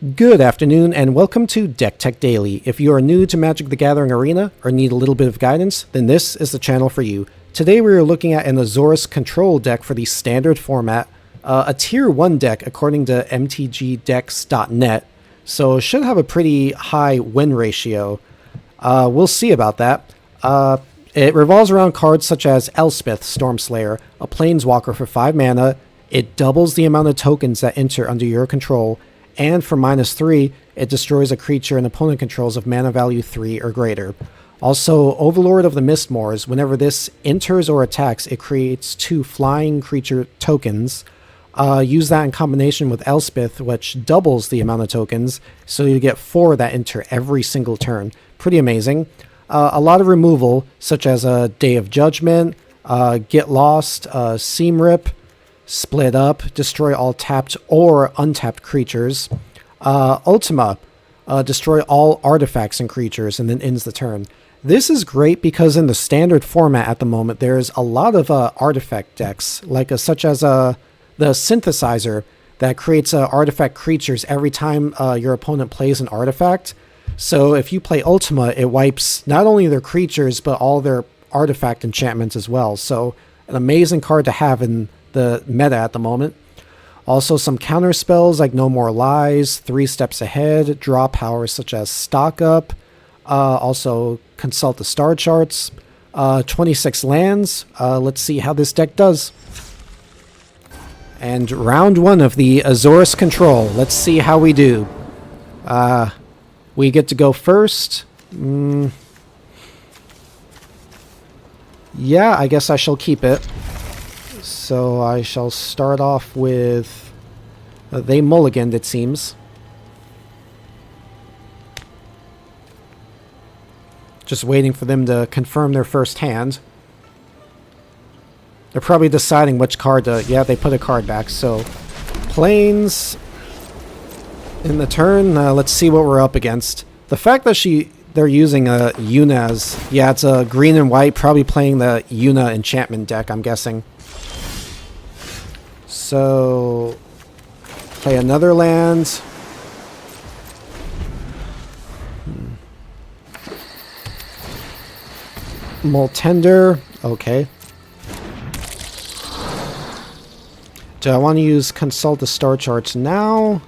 Good afternoon and welcome to Deck Tech Daily. If you are new to Magic the Gathering Arena or need a little bit of guidance, then this is the channel for you. Today we are looking at an Azorius Control deck for the standard format, a Tier 1 deck according to MTGDecks.net, so should have a pretty high win ratio. We'll see about that. It revolves around cards such as Elspeth, Stormslayer, a Planeswalker for 5 mana. It doubles the amount of tokens that enter under your control, and for -3, it destroys a creature an opponent controls of mana value 3 or greater. Also, Overlord of the Mistmoors, whenever this enters or attacks, it creates 2 flying creature tokens. Use that in combination with Elspeth, which doubles the amount of tokens, so you get 4 that enter every single turn. Pretty amazing. A lot of removal, such as a Day of Judgment, Get Lost, Seam Rip, Split Up, destroy all tapped or untapped creatures. Ultima, destroy all artifacts and creatures and then ends the turn. This is great because in the standard format at the moment, there's a lot of artifact decks, such as the Synthesizer that creates artifact creatures every time your opponent plays an artifact. So if you play Ultima, it wipes not only their creatures, but all their artifact enchantments as well. So an amazing card to have in the meta at the moment. Also some counter spells like No More Lies, 3 Steps Ahead, draw powers such as Stock Up, also Consult the Star Charts, 26 lands. Let's see how this deck does. And round 1 of the Azorius Control. Let's see how we do. We get to go first. Yeah, I guess I shall keep it. So I shall start off with... they mulliganed, it seems. Just waiting for them to confirm their first hand. They're probably deciding which card to... yeah, they put a card back, so... Plains... in the turn, let's see what we're up against. The fact that they're using a Yuna as... yeah, it's a green and white, probably playing the Yuna enchantment deck, I'm guessing. So, play another land. Moltender, okay. Do I want to use Consult the Star Charts now?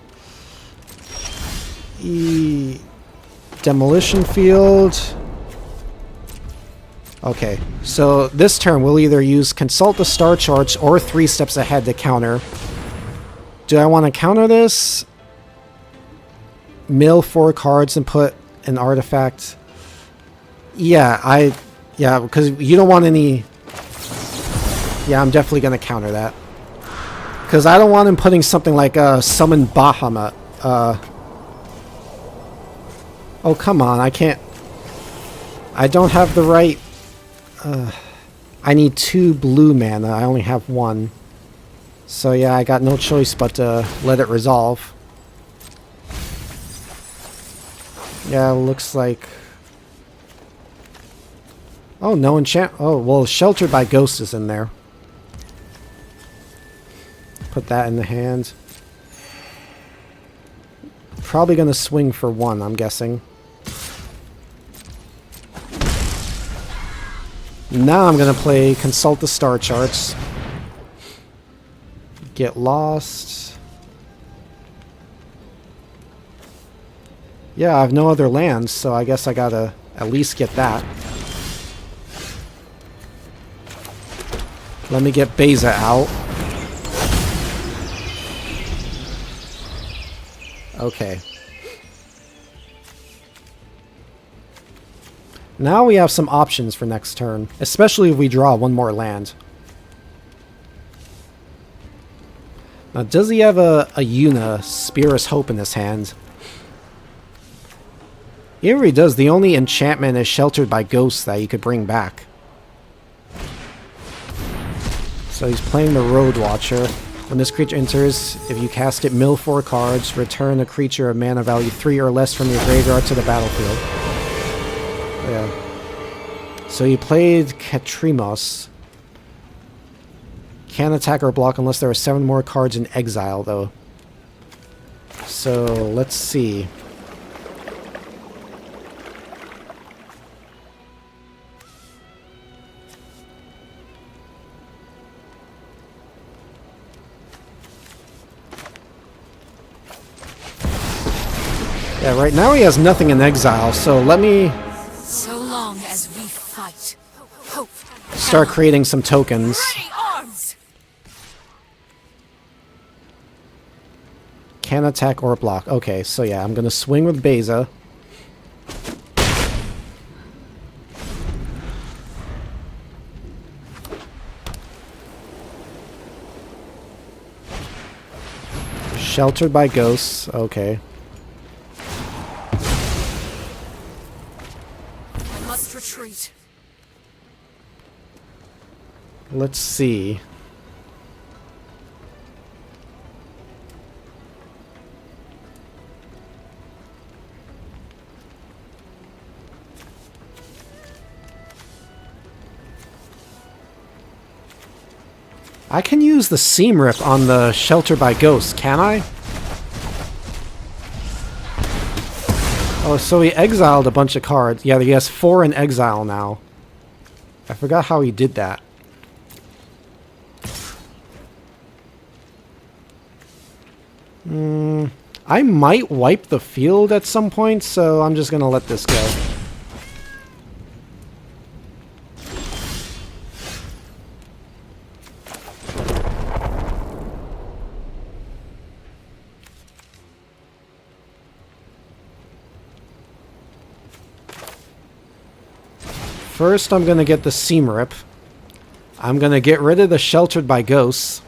Demolition Field. Okay, so this turn we'll either use Consult the Star Charts or 3 Steps Ahead to counter. Do I want to counter this? Mill 4 cards and put an artifact? Yeah, because you don't want any... yeah, I'm definitely going to counter that. Because I don't want him putting something like Summon Bahamut. Oh, come on, I can't... I don't have the right... I need 2 blue mana. I only have 1. So yeah, I got no choice but to let it resolve. Yeah, looks like... oh, no enchant... oh, well, Sheltered by Ghost is in there. Put that in the hand. Probably gonna swing for 1, I'm guessing. Now I'm going to play Consult the Star Charts. Get Lost. Yeah, I have no other lands, so I guess I gotta at least get that. Let me get Beza out. Okay. Now we have some options for next turn, especially if we draw 1 more land. Now, does he have a Yuna, Spear's Hope, in his hand? He really does. The only enchantment is Sheltered by Ghosts that you could bring back. So he's playing the Road Watcher. When this creature enters, if you cast it, mill 4 cards, return a creature of mana value 3 or less from your graveyard to the battlefield. Yeah. So you played Katrimos. Can't attack or block unless there are 7 more cards in exile, though. So let's see. Yeah, right now he has nothing in exile, so let me So long as we fight, hope start creating some tokens. ready arms. Can attack or block. Okay, so yeah, I'm gonna swing with Beza. Sheltered by ghosts. Okay. I must retreat. Let's see. I can use the seam rip on the shelter by ghosts, can I? Oh, so he exiled a bunch of cards. Yeah, he has 4 in exile now. I forgot how he did that. I might wipe the field at some point, so I'm just gonna let this go. First, I'm gonna get the seam rip. I'm gonna get rid of the sheltered by ghosts.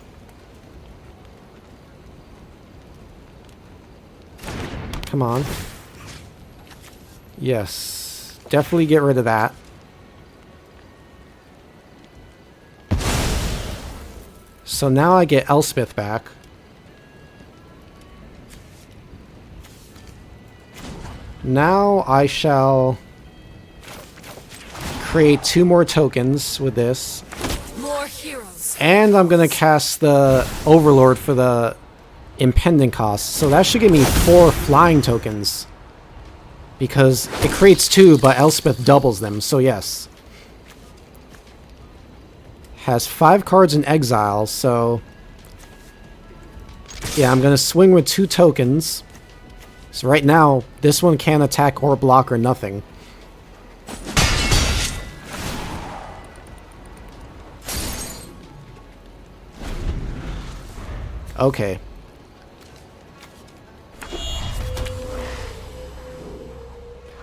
Come on. Yes. Definitely get rid of that. So now I get Elspeth back. Now I shall create 2 more tokens with this. More heroes. And I'm going to cast the Overlord for the impending cost. So that should give me 4 flying tokens. Because it creates 2, but Elspeth doubles them, so yes. Has 5 cards in exile, so... yeah, I'm going to swing with 2 tokens. So right now, this one can't attack or block or nothing. Okay.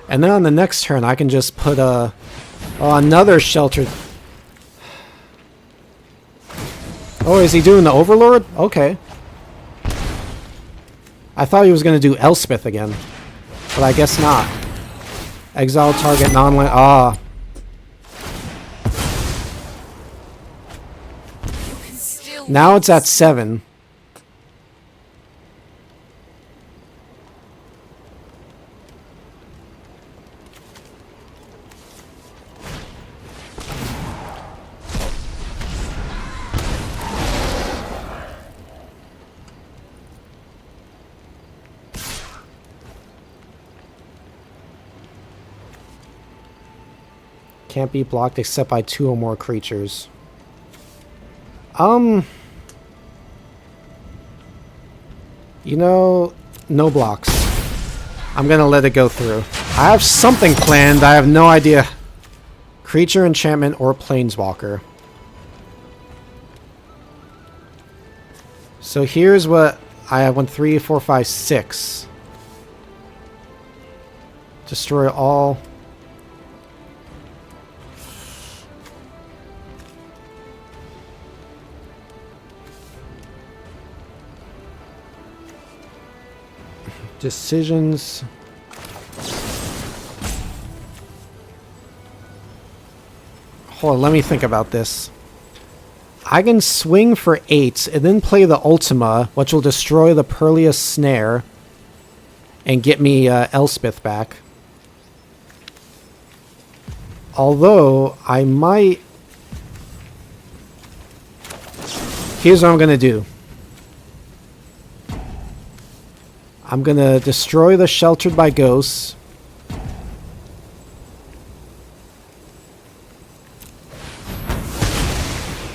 And then on the next turn, I can just put a... oh, another sheltered... oh, is he doing the Overlord? Okay. I thought he was going to do Elspeth again. But I guess not. Exile target non-land... ah. Now it's at 7. Can't be blocked except by 2 or more creatures. You know, no blocks. I'm gonna let it go through. I have something planned, I have no idea. Creature, enchantment, or planeswalker. So here's what I have: 1, 3, 4, 5, 6. Destroy all. Decisions. Hold on, let me think about this. I can swing for 8 and then play the Ultima, which will destroy the Purlius Snare and get me Elspeth back. Although, I might... here's what I'm going to do. I'm gonna destroy the Sheltered by Ghosts.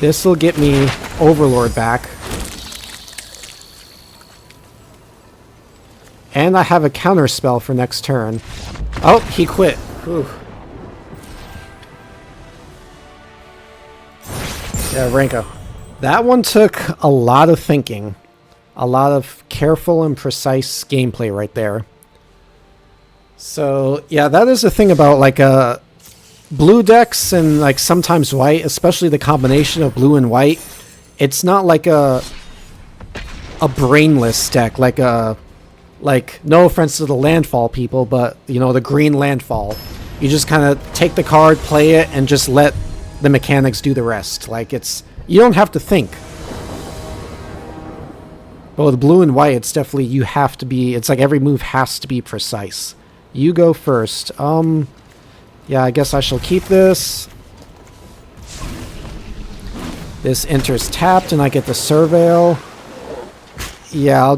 This will get me Overlord back. And I have a counter spell for next turn. Oh, he quit. Whew. Yeah, Ranko. That one took a lot of thinking. A lot of careful and precise gameplay right there. So, yeah, that is the thing about, like, blue decks and, like, sometimes white, especially the combination of blue and white. It's not like a brainless deck, like, no offense to the landfall people, but, you know, the green landfall. You just kind of take the card, play it, and just let the mechanics do the rest. Like, you don't have to think. But with blue and white, it's definitely, you have to be, it's like every move has to be precise. You go first. Yeah, I guess I shall keep this. This enters tapped, and I get the Surveil. Yeah,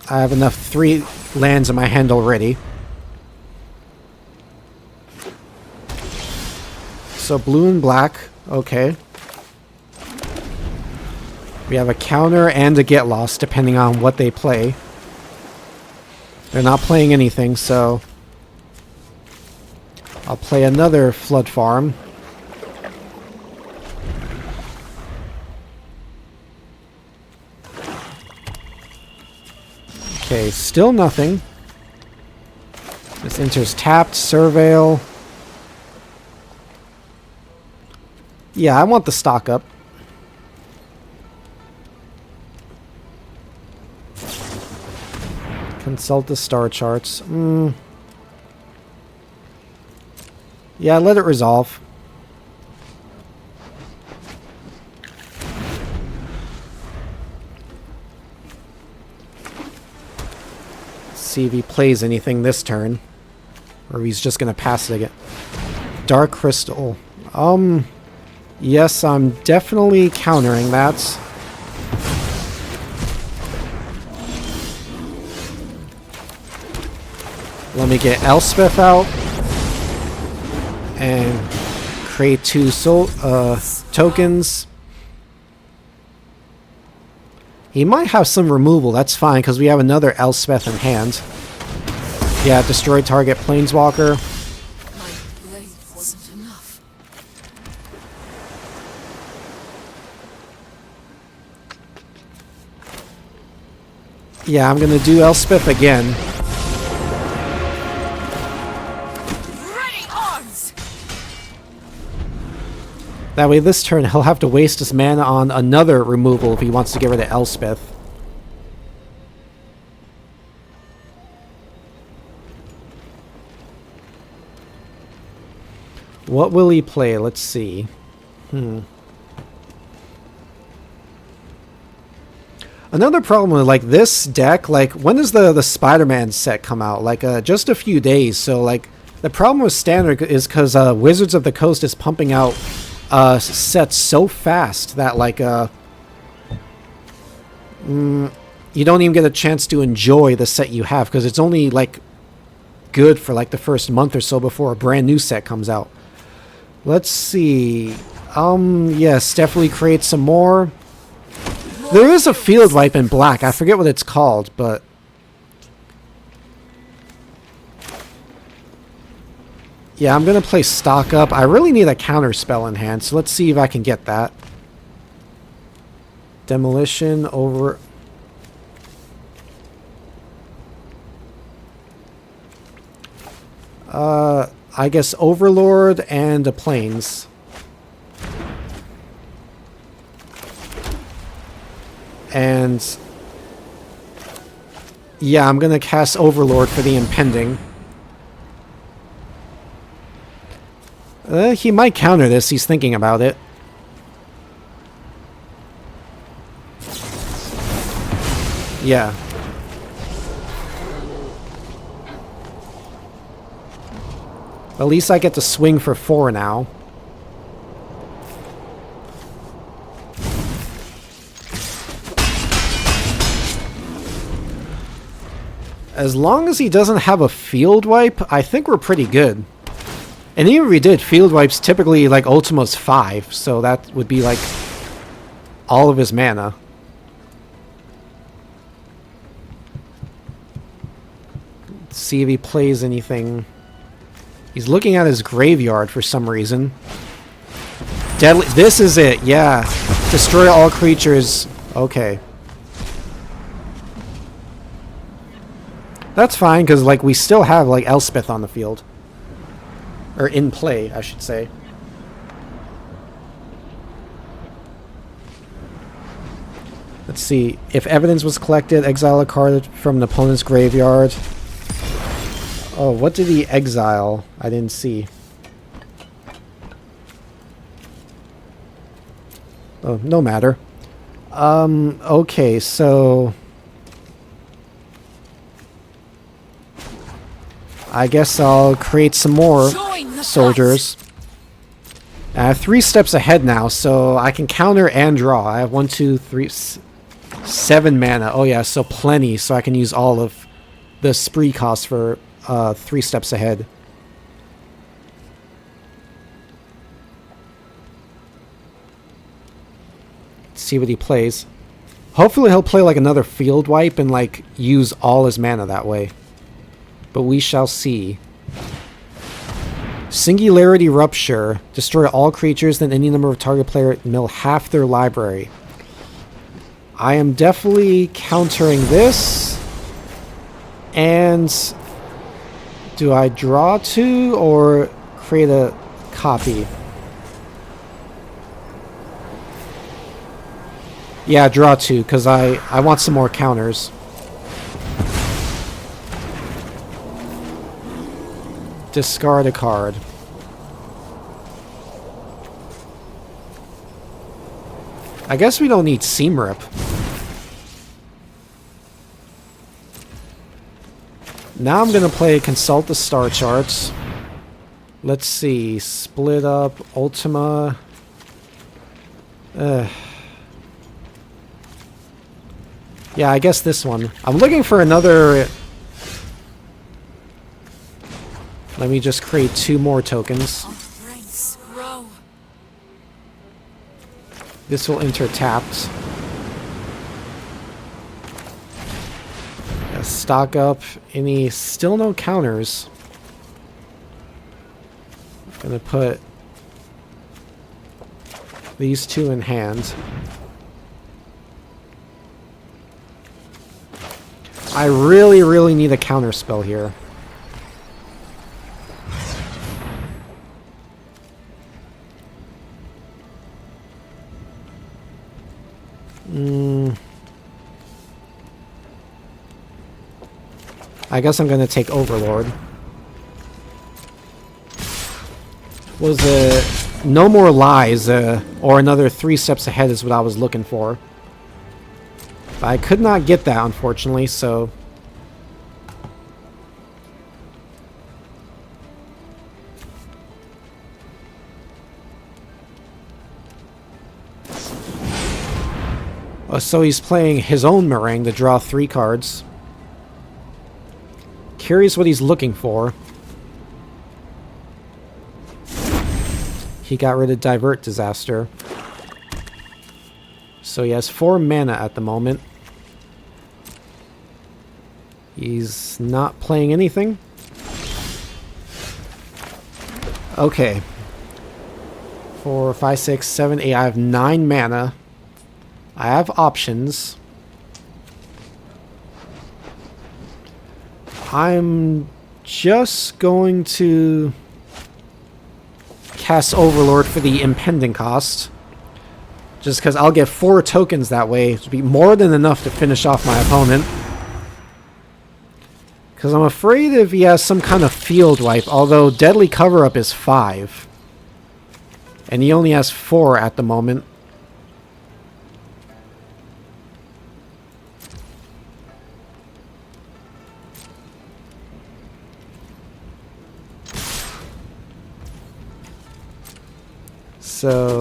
I have enough 3 lands in my hand already. So blue and black, okay. We have a counter and a get lost, depending on what they play. They're not playing anything, so I'll play another Flood Farm. Okay, still nothing. This enters tapped, Surveil. Yeah, I want the stock up. Consult the star charts. Yeah, let it resolve. See if he plays anything this turn. Or he's just going to pass it again. Dark Crystal. Yes, I'm definitely countering that. Let me get Elspeth out. And create 2 tokens. He might have some removal, that's fine, because we have another Elspeth in hand. Yeah, destroy target Planeswalker. My blade wasn't enough. Yeah, I'm gonna do Elspeth again. Ready arms! That way this turn he'll have to waste his mana on another removal if he wants to get rid of Elspeth. What will he play? Let's see. Another problem with like this deck, like when does the Spider-Man set come out? Like just a few days. So like the problem with Standard is because Wizards of the Coast is pumping out sets so fast that like you don't even get a chance to enjoy the set you have because it's only like good for like the first month or so before a brand new set comes out. Let's see. Yes, definitely create some more. There is a field wipe in black. I forget what it's called, but yeah, I'm gonna play stock up. I really need a counter spell in hand, so let's see if I can get that. Demolition over. I guess Overlord and a Plains. And yeah, I'm gonna cast Overlord for the Impending. He might counter this. He's thinking about it. Yeah. At least I get to swing for 4 now. As long as he doesn't have a field wipe, I think we're pretty good. And even if we did, field wipes typically like Ultima's 5, so that would be like all of his mana. Let's see if he plays anything. He's looking at his graveyard for some reason. Deadly. This is it. Yeah. Destroy all creatures. Okay. That's fine, because like we still have like Elspeth on the field. Or in play, I should say. Let's see. If evidence was collected, exile a card from an opponent's graveyard. Oh, what did he exile? I didn't see. Oh, no matter. Okay, so I guess I'll create some more soldiers. I have 3 steps ahead now, so I can counter and draw. I have 1, 2, 3, 7 mana. Oh yeah, so plenty, so I can use all of the spree cost for 3 steps ahead. Let's see what he plays. Hopefully he'll play like another field wipe and like use all his mana that way. But we shall see. Singularity Rupture. Destroy all creatures, then any number of target player mill half their library. I am definitely countering this. And do I draw 2 or create a copy? Yeah, draw 2, because I want some more counters. Discard a card. I guess we don't need Seam Rip. Now I'm going to play Consult the Star Charts. Let's see. Split up. Ultima. Yeah, I guess this one. I'm looking for another... Let me just create 2 more tokens. This will enter tapped. Yeah, stock up. Any... Still no counters. I'm gonna put these 2 in hand. I really, really need a counter spell here. I guess I'm gonna take Overlord. Was it No More Lies, or another 3 steps ahead is what I was looking for. But I could not get that, unfortunately, so... So he's playing his own Meringue to draw 3 cards. Curious what he's looking for. He got rid of Divert Disaster. So he has 4 mana at the moment. He's not playing anything. Okay. 4, 5, 6, 7, 8. I have 9 mana. I have options. I'm just going to cast Overlord for the impending cost. Just because I'll get 4 tokens that way. It would be more than enough to finish off my opponent. Because I'm afraid if he has some kind of field wipe, although Deadly Cover-Up is 5. And he only has 4 at the moment. So,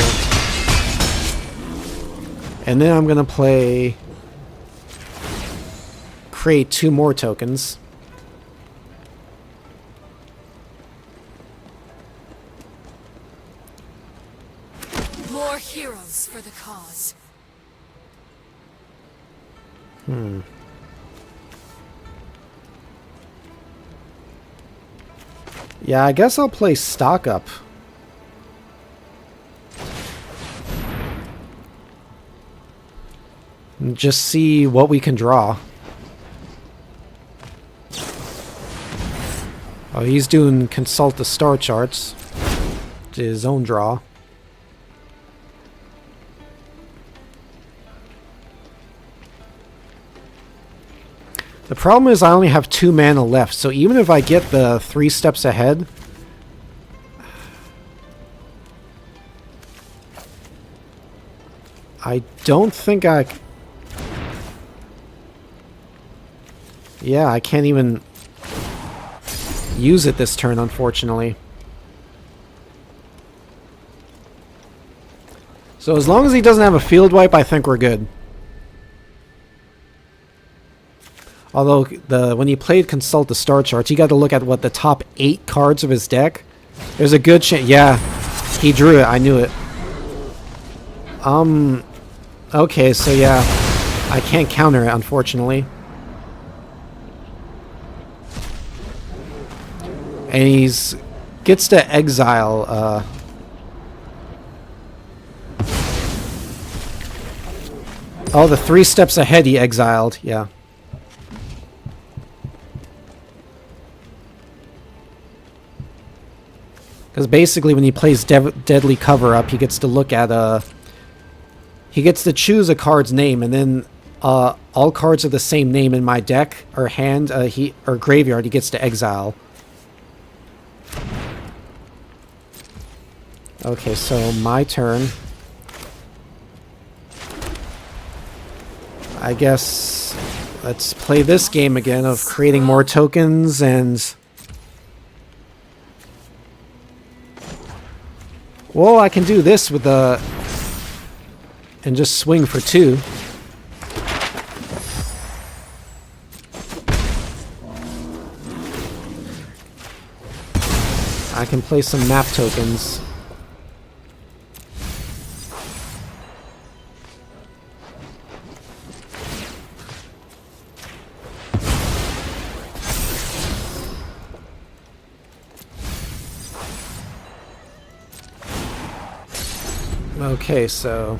and then I'm going to play, create 2 more tokens. for the cause. Yeah, I guess I'll play stock up. And just see what we can draw. Oh, he's doing consult the star charts. To his own draw. The problem is I only have 2 mana left, so even if I get the 3 steps ahead, I don't think I... Yeah, I can't even use it this turn, unfortunately. So as long as he doesn't have a field wipe, I think we're good. Although, when he played Consult the Star Charts, you got to look at what the top 8 cards of his deck. There's a good chance... Yeah, he drew it. I knew it. Okay, so yeah. I can't counter it, unfortunately. And he's... gets to exile, Oh, the 3 steps ahead he exiled. Yeah. Because basically when he plays Deadly Cover-Up, he gets to look at he gets to choose a card's name, and then all cards of the same name in my deck or hand, or graveyard, he gets to exile. Okay, so my turn. I guess let's play this game again of creating more tokens and... Well, I can do this with the... and just swing for 2. I can play some map tokens. Okay, so...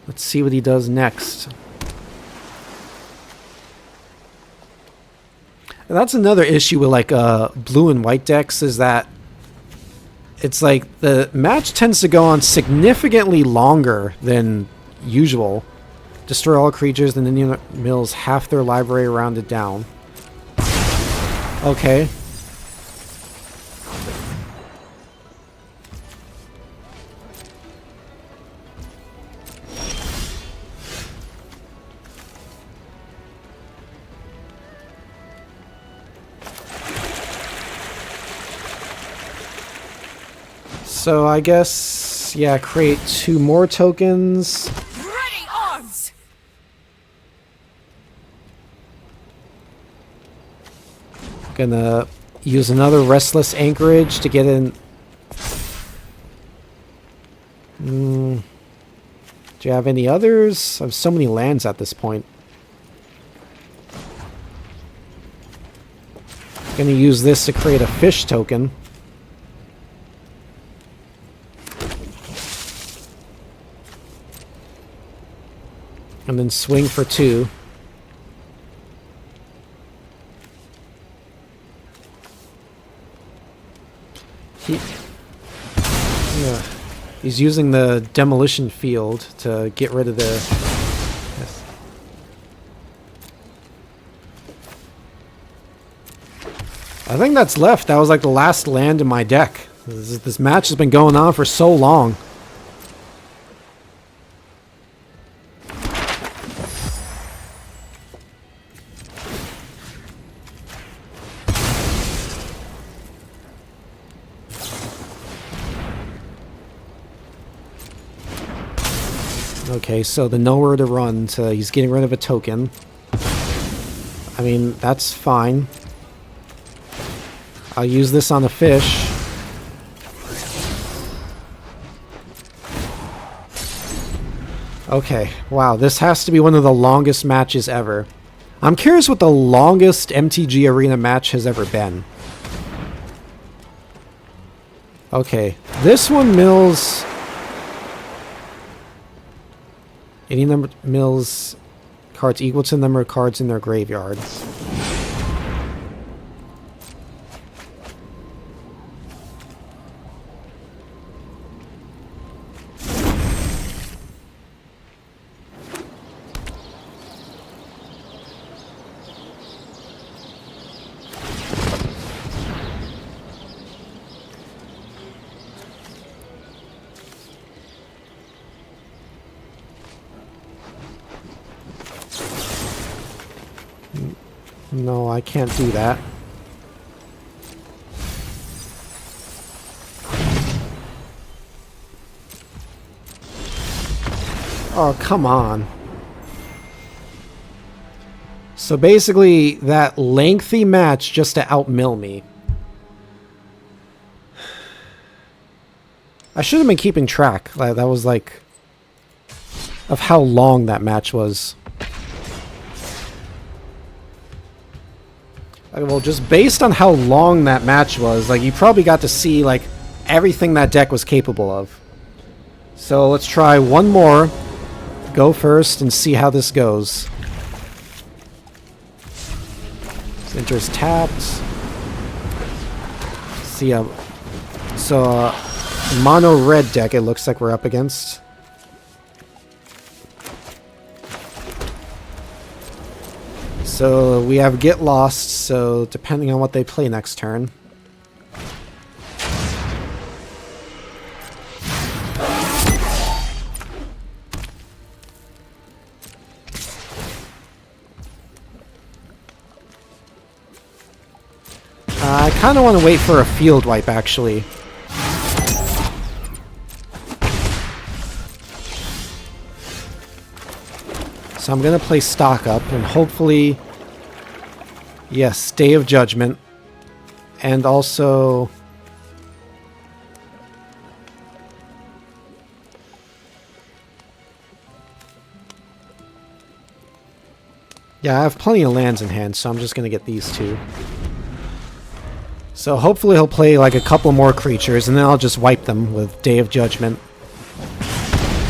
let's see what he does next. And that's another issue with like blue and white decks, is that it's like the match tends to go on significantly longer than usual. Destroy all creatures, and then mills half their library rounded down. Okay. So I guess, yeah, create 2 more tokens. Ready arms! Gonna use another Restless Anchorage to get in. Do you have any others? I have so many lands at this point. Gonna use this to create a fish token. And then swing for 2. He's using the demolition field to get rid of the... Yes. I think that's left. That was like the last land in my deck. This match has been going on for so long. Okay, so the nowhere to run, so he's getting rid of a token. I mean, that's fine. I'll use this on the fish. Okay, wow, this has to be one of the longest matches ever. I'm curious what the longest MTG Arena match has ever been. Okay, this one mills... Any number mills cards equal to the number of cards in their graveyard. No, I can't do that. Oh, come on. So basically, that lengthy match just to outmill me. I should have been keeping track. That was like... of how long that match was. Well, just based on how long that match was, like, you probably got to see, like, everything that deck was capable of. So let's try one more. Go first and see how this goes. Enters tapped. See, so, mono red deck it looks like we're up against. So we have Get Lost, so depending on what they play next turn. I kind of want to wait for a field wipe, actually. So I'm going to play Stock Up, and hopefully... Yes, Day of Judgment. And also... Yeah, I have plenty of lands in hand, so I'm just going to get these two. So hopefully he'll play like a couple more creatures, and then I'll just wipe them with Day of Judgment.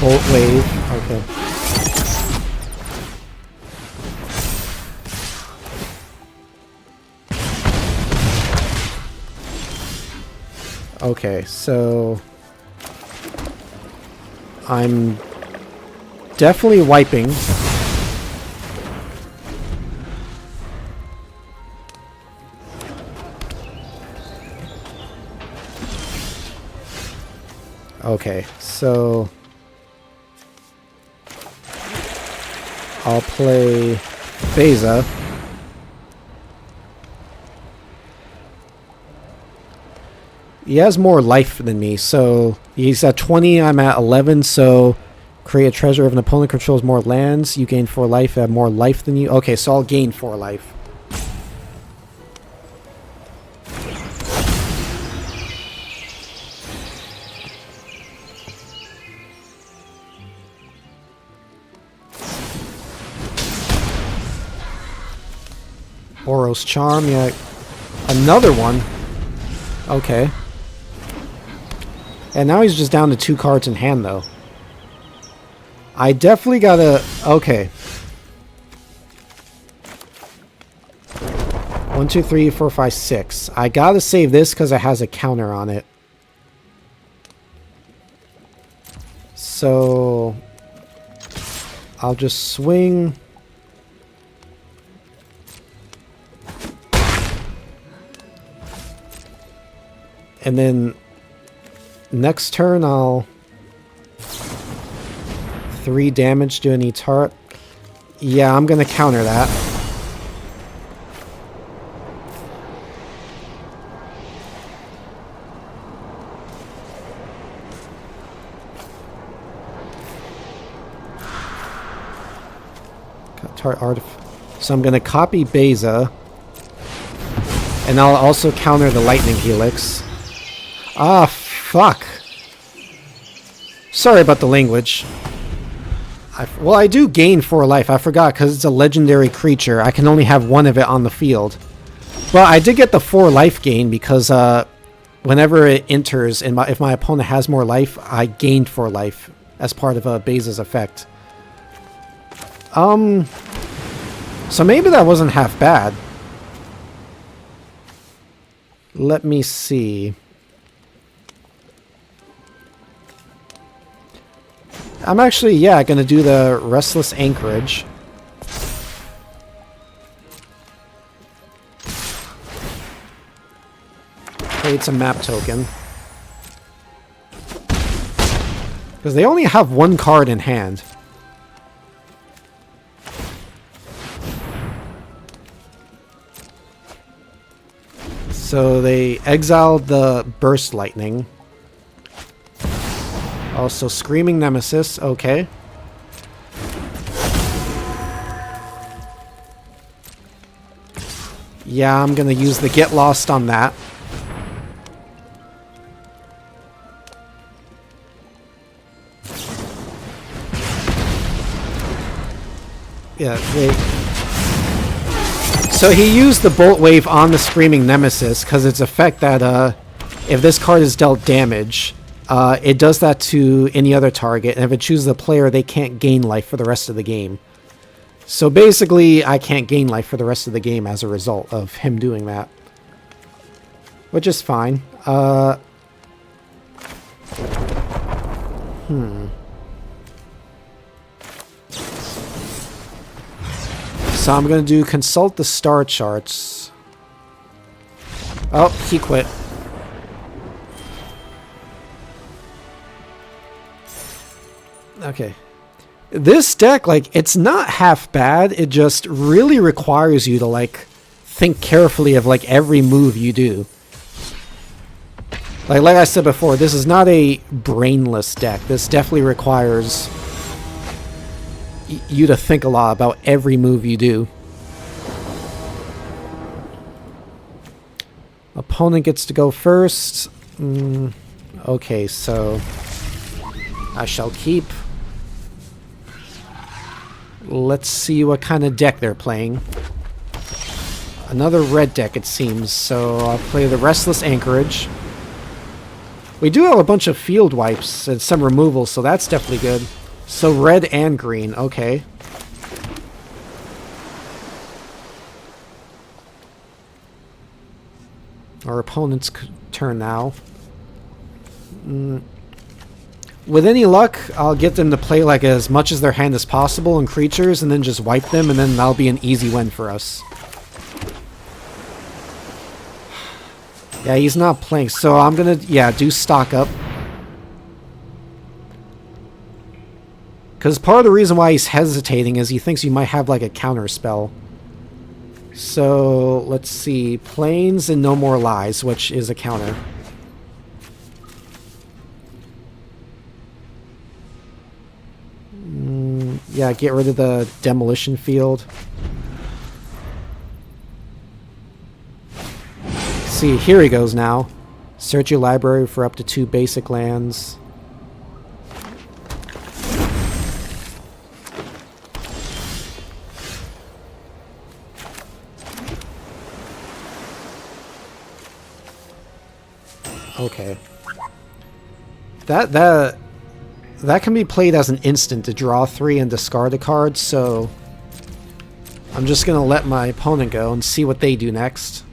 Bolt Wave. Okay. Okay, so I'm definitely wiping. Okay, so I'll play Beza. He has more life than me, so he's at 20, I'm at 11, so create a treasure. If an opponent controls more lands, you gain 4 life. I have more life than you. Okay, so I'll gain 4 life. Boros Charm, yeah. Another one. Okay. And now he's just down to 2 cards in hand, though. I definitely gotta... Okay. 1, 2, 3, 4, 5, 6. I gotta save this because it has a counter on it. So... I'll just swing... And then next turn I'll 3 damage to any target. Yeah, I'm gonna counter that. So I'm gonna copy Beza. And I'll also counter the Lightning Helix. Ah, fuck. Sorry about the language. Well, I do gain 4 life. I forgot, because it's a legendary creature. I can only have 1 of it on the field. Well, I did get the 4 life gain because whenever it enters, and if my opponent has more life, I gained 4 life as part of Baze's effect. So maybe that wasn't half bad. Let me see. I'm actually, yeah, going to do the Restless Anchorage. Create some map token. Because they only have 1 card in hand. So they exiled the Burst Lightning. Also, Screaming Nemesis, okay. Yeah, I'm gonna use the Get Lost on that. Yeah, so he used the Bolt Wave on the Screaming Nemesis because its effect that if this card is dealt damage, it does that to any other target, and if it chooses a player, they can't gain life for the rest of the game. So basically, I can't gain life for the rest of the game as a result of him doing that. Which is fine. So I'm going to do Consult the Star Charts. Oh, he quit. Okay. This deck, like, it's not half bad. It just really requires you to, like, think carefully of, like, every move you do. Like I said before, this is not a brainless deck. This definitely requires you to think a lot about every move you do. Opponent gets to go first. Okay, so I shall keep. Let's see what kind of deck they're playing. Another red deck, it seems, so I'll play the Restless Anchorage. We do have a bunch of field wipes and some removals, so that's definitely good. So red and green, okay. Our opponent's turn now. With any luck, I'll get them to play like as much as their hand as possible in creatures and then just wipe them, and then that'll be an easy win for us. Yeah, he's not playing, so I'm gonna, yeah, do stock up. Because part of the reason why he's hesitating is he thinks you might have like a counter spell. So, let's see. Plains and No More Lies, which is a counter. Yeah, get rid of the Demolition Field. See, here he goes now. Search your library for up to 2 basic lands. Okay. That can be played as an instant to draw 3 and discard a card, so I'm just gonna let my opponent go and see what they do next.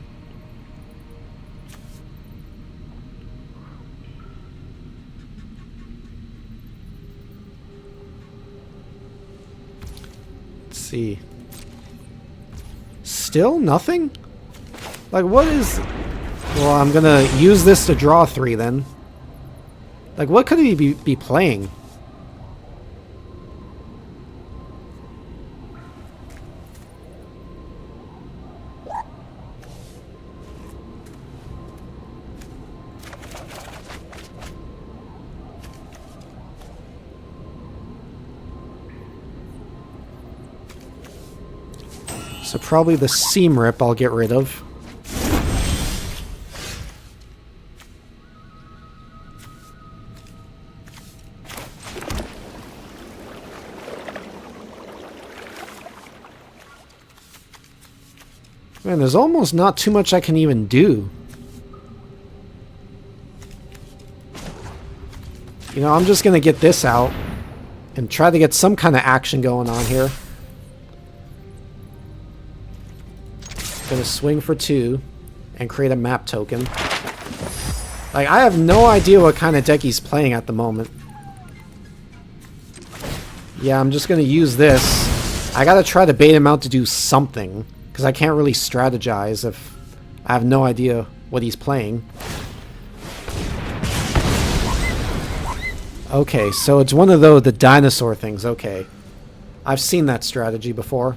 Let's see. Still nothing? Like, what is... Well, I'm gonna use this to draw 3 then. Like, what could he be playing? So probably the Seam Rip I'll get rid of. Man, there's almost not too much I can even do. You know, I'm just gonna get this out and try to get some kind of action going on here. Gonna swing for 2 and create a map token. Like, I have no idea what kind of deck he's playing at the moment. Yeah, I'm just gonna use this. I gotta try to bait him out to do something, because I can't really strategize if I have no idea what he's playing. Okay, so it's one of the dinosaur things. Okay. I've seen that strategy before.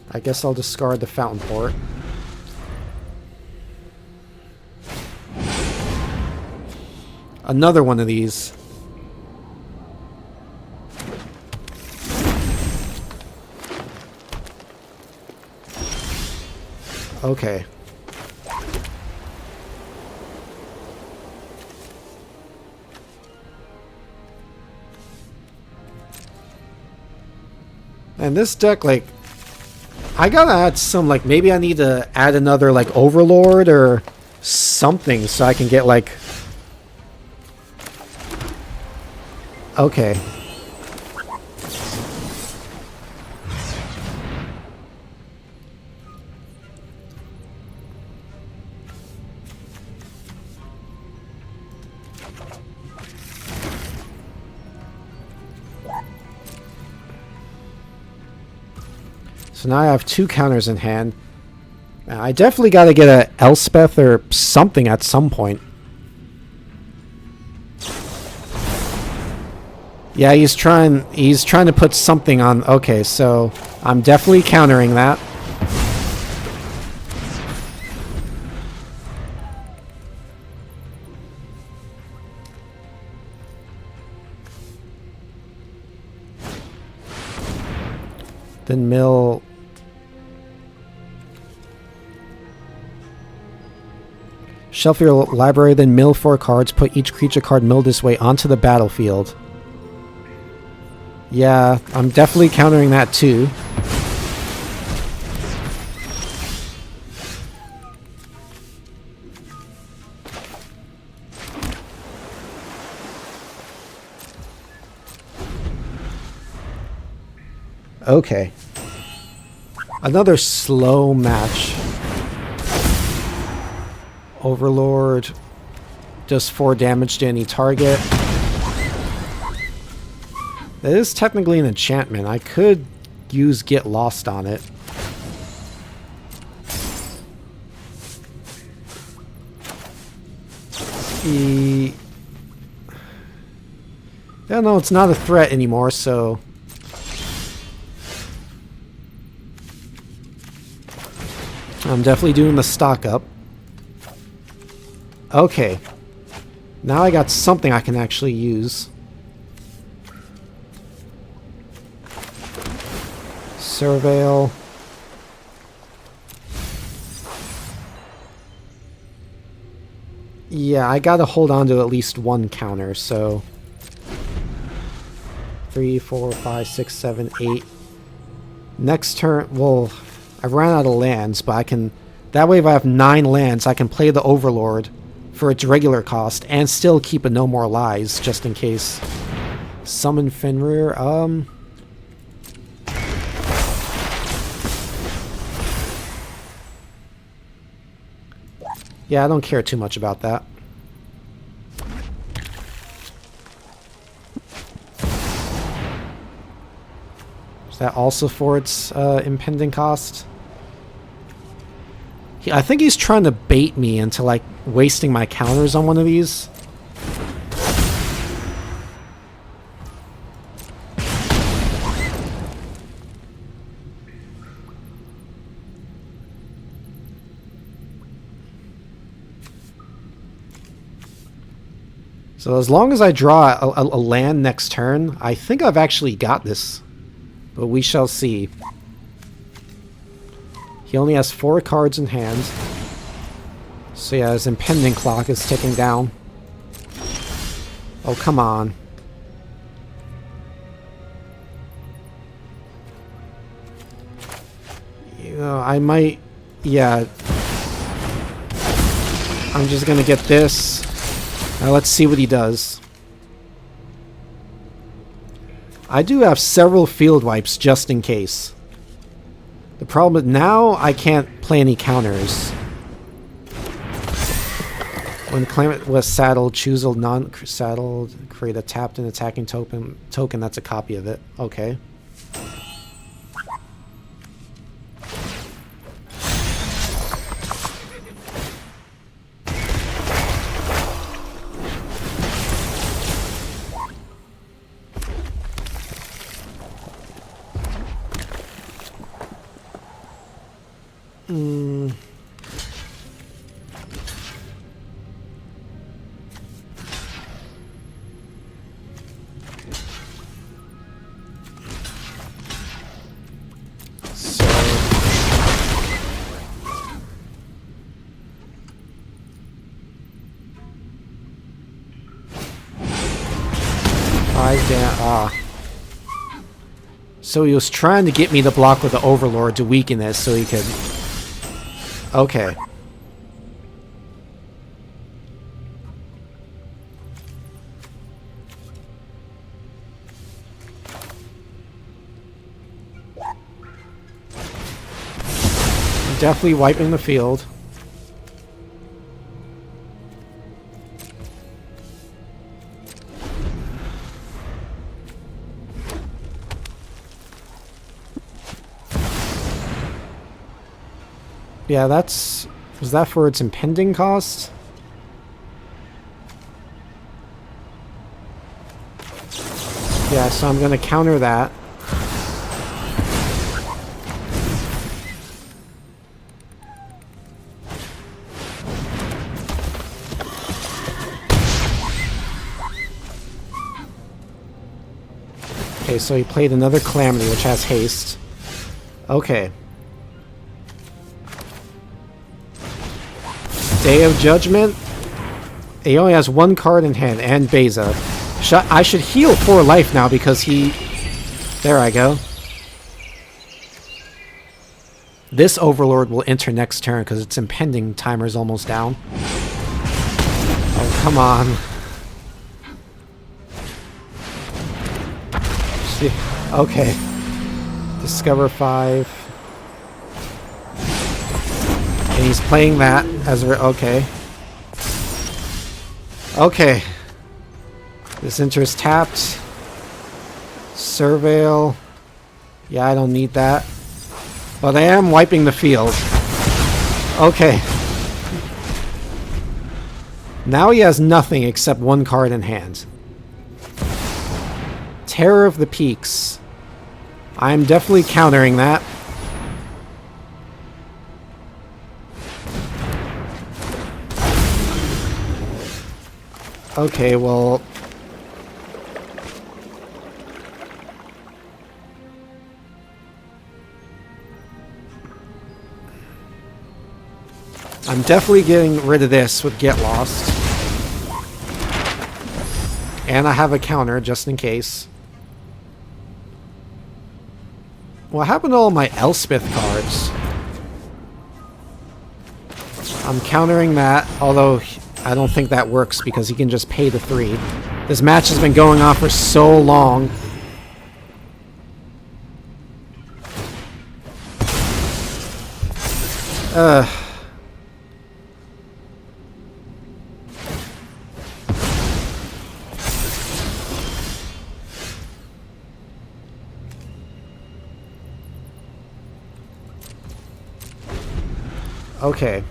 I guess I'll discard the Fountain Port. Another one of these. Okay. And this deck, like, I gotta add some, like, maybe I need to add another, like, Overlord or something so I can get, like... Okay. So now I have 2 counters in hand. I definitely got to get a Elspeth or something at some point. Yeah, he's trying to put something on. Okay, so I'm definitely countering that. Then mill. Shelf your library, then mill 4 cards. Put each creature card milled this way onto the battlefield. Yeah, I'm definitely countering that too. Okay. Another slow match. Overlord does 4 damage to any target. That is technically an enchantment. I could use Get Lost on it. Yeah, no, it's not a threat anymore, so... I'm definitely doing the stock up. Okay. Now I got something I can actually use. Surveil. Yeah, I gotta hold on to at least 1 counter, so... 3, 4, 5, 6, 7, 8. Next turn, well, I ran out of lands, but I can... That way if I have 9 lands, I can play the Overlord for its regular cost and still keep a No More Lies, just in case. Summon Fenrir, yeah, I don't care too much about that. Is that also for its impending cost? I think he's trying to bait me into, like, wasting my counters on one of these. So as long as I draw a land next turn, I think I've actually got this. But we shall see. He only has 4 cards in hand. So yeah, his impending clock is ticking down. Oh, come on. I might... Yeah. I'm just gonna get this. Now let's see what he does. I do have several field wipes just in case. The problem is now I can't play any counters. When Claimant was saddled, choose a non-saddled, create a tapped and attacking token. That's a copy of it. Okay. So he was trying to get me to block with the Overlord to weaken this so he could... Okay. Definitely wiping the field. Yeah, that's... Was that for its impending cost? Yeah, so I'm gonna counter that. Okay, so he played another Calamity, which has haste. Okay. Day of Judgment. He only has one card in hand, and Beza. I should heal 4 life now because he... There I go. This Overlord will enter next turn because its impending timer's almost down. Oh, come on. Okay. Discover 5. And he's playing that as we're... Okay. Okay. This enters tapped. Surveil. Yeah, I don't need that. But I am wiping the field. Okay. Now he has nothing except 1 card in hand. Terror of the Peaks. I'm definitely countering that. Okay, well... I'm definitely getting rid of this with Get Lost. And I have a counter, just in case. What happened to all my Elspeth cards? I'm countering that, although I don't think that works because he can just pay the 3. This match has been going on for so long. Okay.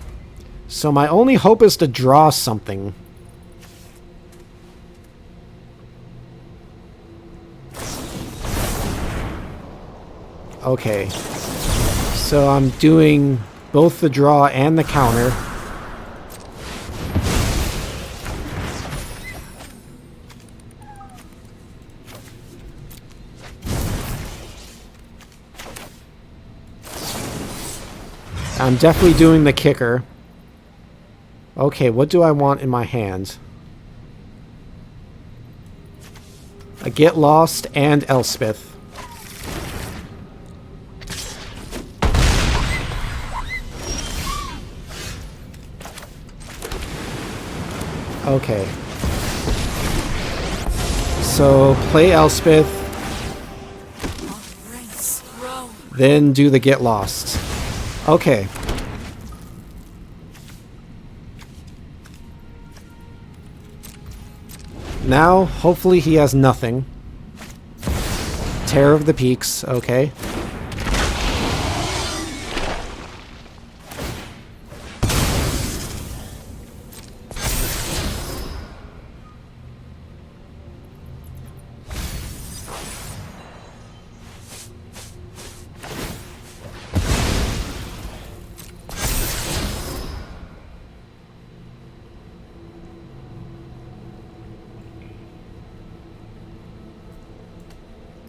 So my only hope is to draw something. Okay. So I'm doing both the draw and the counter. I'm definitely doing the kicker. Okay, what do I want in my hand? A Get Lost and Elspeth. Okay. So play Elspeth, then do the get lost. Okay. Now, hopefully he has nothing. Terror of the Peaks, okay.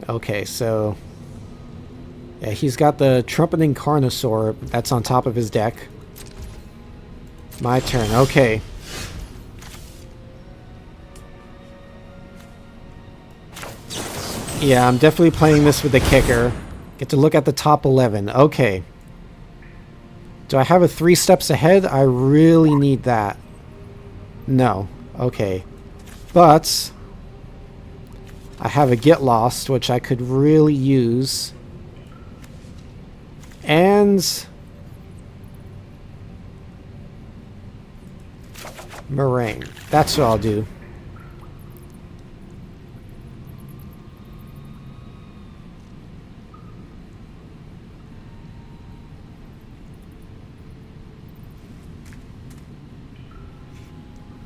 Okay, so yeah, he's got the Trumpeting Carnosaur that's on top of his deck. My turn. Okay. Yeah, I'm definitely playing this with the kicker. Get to look at the top 11. Okay. Do I have a 3 steps ahead? I really need that. No. Okay. But I have a Get Lost, which I could really use. And Meringue. That's what I'll do.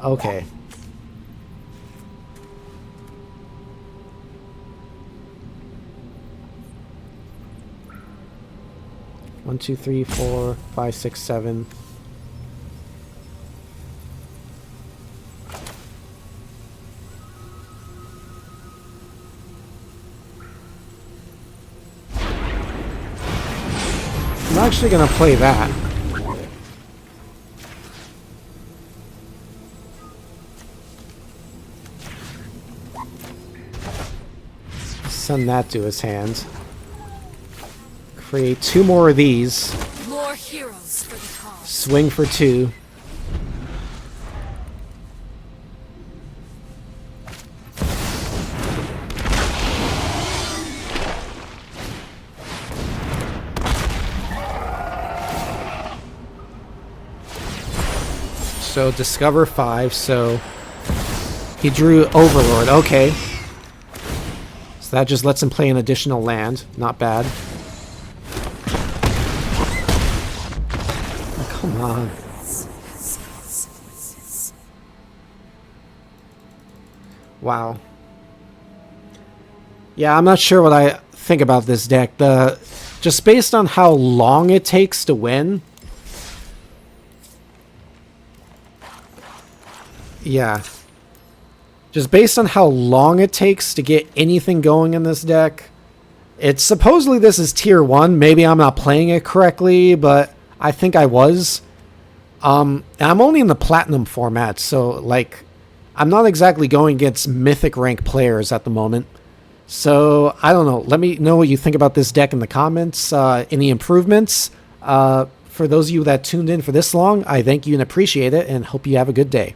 Okay. One, two, three, 4, 5, 6, 7. I'm actually gonna play that. Send that to his hand. Create 2 more of these. More heroes for the cause. Swing for 2. So discover 5, so he drew Overlord. Okay. So that just lets him play an additional land. Not bad. Oh, come on. Wow. Yeah, I'm not sure what I think about this deck. Just based on how long it takes to win. Yeah. Just based on how long it takes to get anything going in this deck. It's supposedly this is tier 1. Maybe I'm not playing it correctly, but I think I was. And I'm only in the platinum format, so like I'm not exactly going against mythic rank players at the moment. So I don't know. Let me know what you think about this deck in the comments. Any improvements? For those of you that tuned in for this long, I thank you and appreciate it, and hope you have a good day.